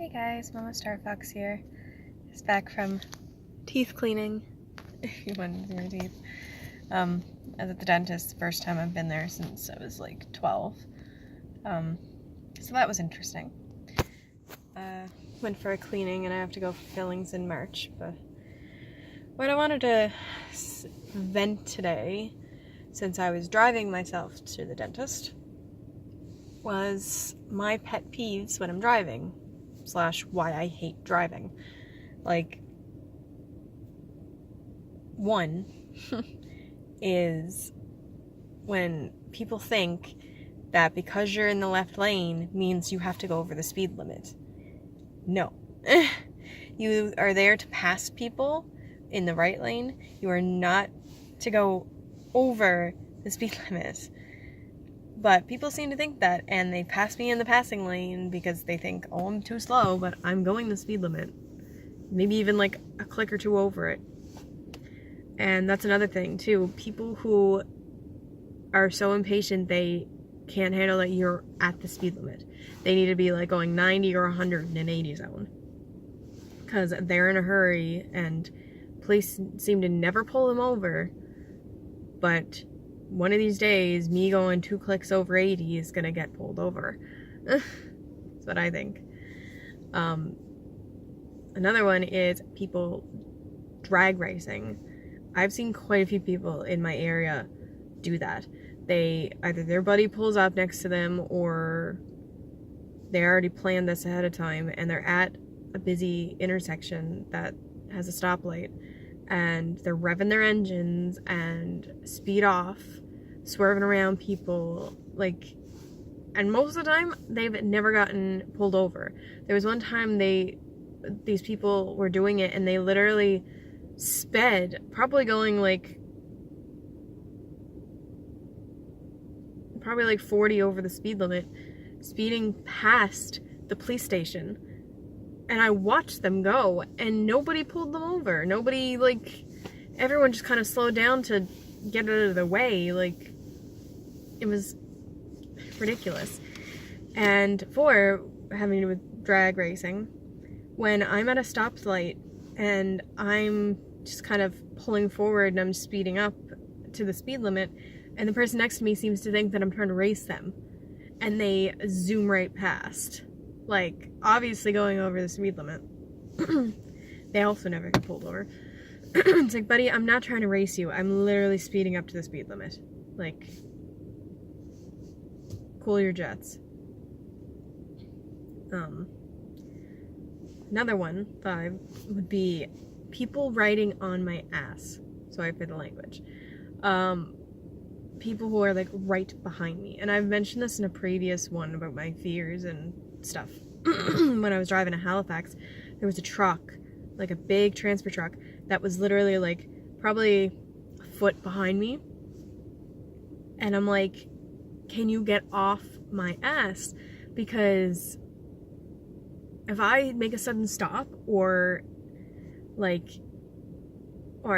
Hey guys, Mama Star Fox here. Just back from teeth cleaning, if you wanted to see my teeth. I was at the dentist the first time I've been there since I was like 12. So that was interesting. Went for a cleaning and I have to go for fillings in March, but what I wanted to vent today, since I was driving myself to the dentist, was my pet peeves when I'm driving, / why I hate driving. Like, one is when people think that because you're in the left lane means you have to go over the speed limit. No. You are there to pass people in the right lane. You are not to go over the speed limit. But people seem to think that, and they pass me in the passing lane because they think, oh, I'm too slow, but I'm going the speed limit. Maybe even like a click or two over it. And that's another thing, too. People who are so impatient they can't handle that you're at the speed limit. They need to be like going 90 or 100 in an 80 zone. Because they're in a hurry, and police seem to never pull them over. But one of these days, me going 2 clicks over 80 is gonna get pulled over. That's what I think. Another one is people drag racing. I've seen quite a few people in my area do that. Either their buddy pulls up next to them, or they already planned this ahead of time and they're at a busy intersection that has a stoplight, and they're revving their engines and speed off, swerving around people, and most of the time they've never gotten pulled over. There was one time these people were doing it and they literally sped, probably going probably 40 over the speed limit, speeding past the police station. And I watched them go, and nobody pulled them over. Nobody, everyone just kind of slowed down to get out of the way. It was ridiculous. And for having to do with drag racing, when I'm at a stoplight and I'm just kind of pulling forward and I'm speeding up to the speed limit, and the person next to me seems to think that I'm trying to race them, and they zoom right past, obviously going over the speed limit. They also never get pulled over. It's like, buddy, I'm not trying to race you. I'm literally speeding up to the speed limit. Cool your jets. Another one, 5, would be people riding on my ass. Sorry for the language. People who are right behind me. And I've mentioned this in a previous one about my fears and stuff. When I was driving to Halifax, there was a truck, a big transfer truck, that was literally probably a foot behind me. And I'm like, can you get off my ass? Because if I make a sudden stop, or I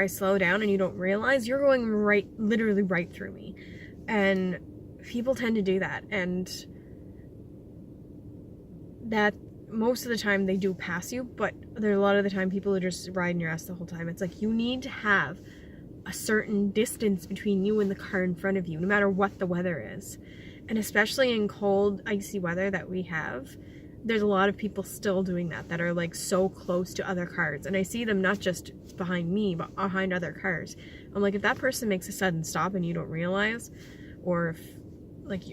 slow down and you don't realize, you're going literally right through me. And people tend to do that, and that most of the time they do pass you, but there are a lot of the time people are just riding your ass the whole time. It's you need to have a certain distance between you and the car in front of you, no matter what the weather is. And especially in cold, icy weather that we have, there's a lot of people still doing that are so close to other cars. And I see them not just behind me, but behind other cars. I'm if that person makes a sudden stop and you don't realize, or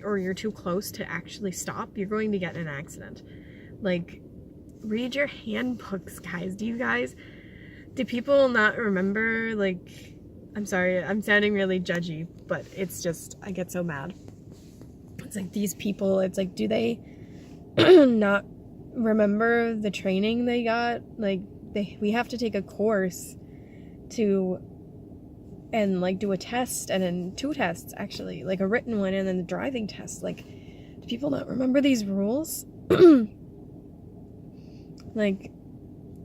or you're too close to actually stop, you're going to get in an accident. Read your handbooks, guys. Do people not remember, I'm sorry, I'm sounding really judgy, but it's just, I get so mad. It's these people, it's do they not remember the training they got? We have to take a course and do a test, and then 2 tests, actually, a written one and then the driving test. Do people not remember these rules?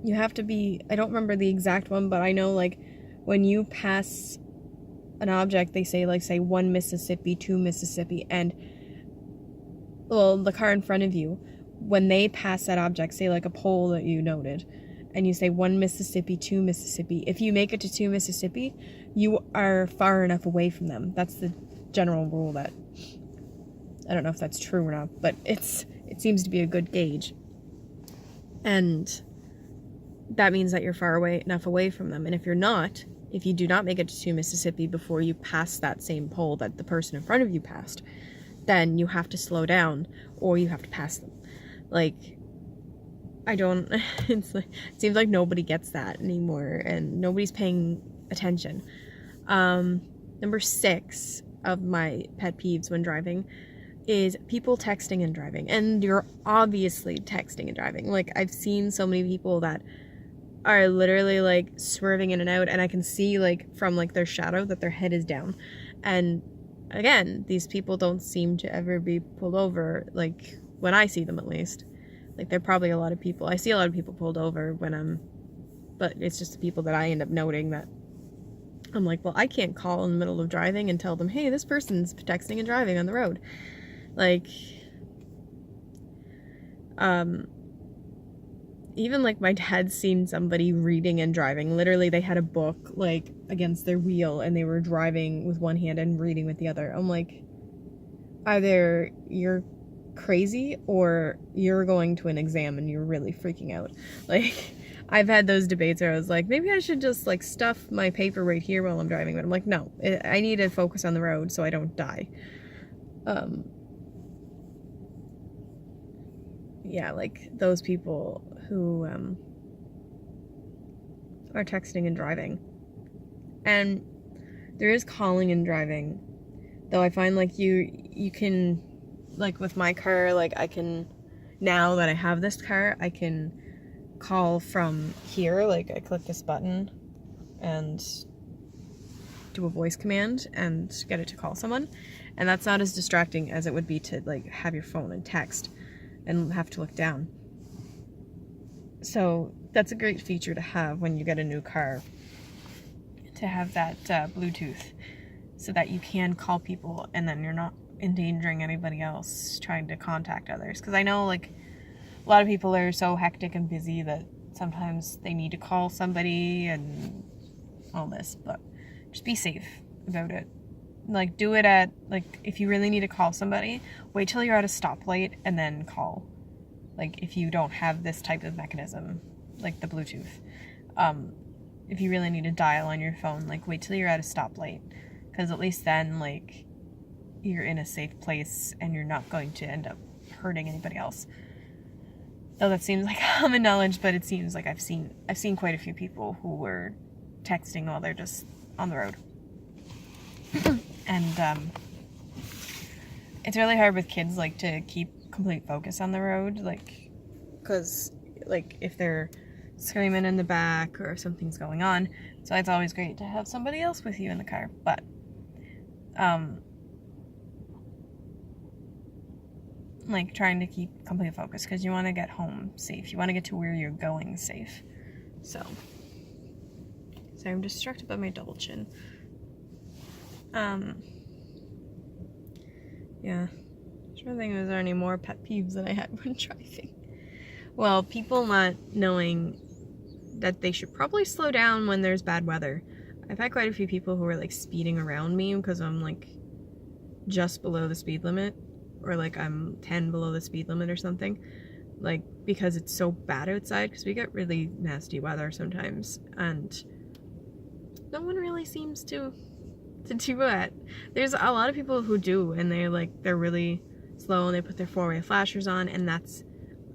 You have to be, I don't remember the exact one, but I know when you pass an object, they say say 1 Mississippi, 2 Mississippi, and the car in front of you when they pass that object, say like a pole that you noted, and you say 1 Mississippi, 2 Mississippi, if you make it to 2 Mississippi, you are far enough away from them. That's the general rule. That I don't know if that's true or not, but it seems to be a good gauge. And that means that you're far enough away from them. And if you're not, if you do not make it to 2 Mississippi before you pass that same pole that the person in front of you passed, then you have to slow down or you have to pass them. Like, it seems like nobody gets that anymore and nobody's paying attention. Number 6 of my pet peeves when driving is people texting and driving. And you're obviously texting and driving. Like, I've seen so many people that are literally like swerving in and out, and I can see like from like their shadow that their head is down. And again, these people don't seem to ever be pulled over, like when I see them at least. Like, there are probably a lot of people, I see a lot of people pulled over but it's just the people that I end up noting that I'm like, well, I can't call in the middle of driving and tell them, hey, this person's texting and driving on the road. Like, even like my dad's seen somebody reading and driving. Literally, they had a book like against their wheel and they were driving with one hand and reading with the other. I'm like, either you're crazy or you're going to an exam and you're really freaking out. Like, I've had those debates where I was like, maybe I should just like stuff my paper right here while I'm driving. But I'm like, no, I need to focus on the road so I don't die. Yeah, like those people who are texting and driving. And there is calling and driving, though I find like you can, like with my car, like I can, now that I have this car, I can call from here. Like, I click this button and do a voice command and get it to call someone, and that's not as distracting as it would be to like have your phone and text and have to look down. So that's a great feature to have when you get a new car, to have that Bluetooth, so that you can call people and then you're not endangering anybody else trying to contact others. Because I know like a lot of people are so hectic and busy that sometimes they need to call somebody and all this, but just be safe about it. Like, do it at, like, if you really need to call somebody, wait till you're at a stoplight and then call. Like, if you don't have this type of mechanism, like the Bluetooth. If you really need to dial on your phone, like, wait till you're at a stoplight. Because at least then, like, you're in a safe place and you're not going to end up hurting anybody else. Though that seems like common knowledge, but it seems like I've seen quite a few people who were texting while they're just on the road. And it's really hard with kids, like, to keep complete focus on the road, like, because, like, if they're screaming in the back or if something's going on, so it's always great to have somebody else with you in the car. But like, trying to keep complete focus, because you want to get home safe, you want to get to where you're going safe. So I'm distracted by my double chin. Yeah. I'm trying to think, was there any more pet peeves that I had when driving? Well, people not knowing that they should probably slow down when there's bad weather. I've had quite a few people who are like speeding around me because I'm like just below the speed limit, or like I'm 10 below the speed limit or something, like, because it's so bad outside, because we get really nasty weather sometimes, and no one really seems to do it. There's a lot of people who do, and they're really slow and they put their four-way flashers on, and that's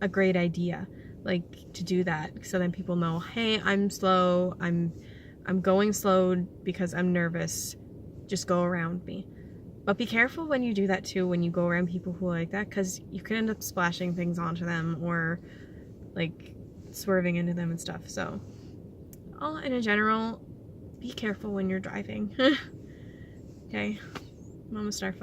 a great idea, like, to do that, so then people know, hey, I'm slow, I'm going slow because I'm nervous, just go around me. But be careful when you do that too, when you go around people who are like that, because you could end up splashing things onto them or like swerving into them and stuff. So in general, be careful when you're driving. Okay, I'm almost start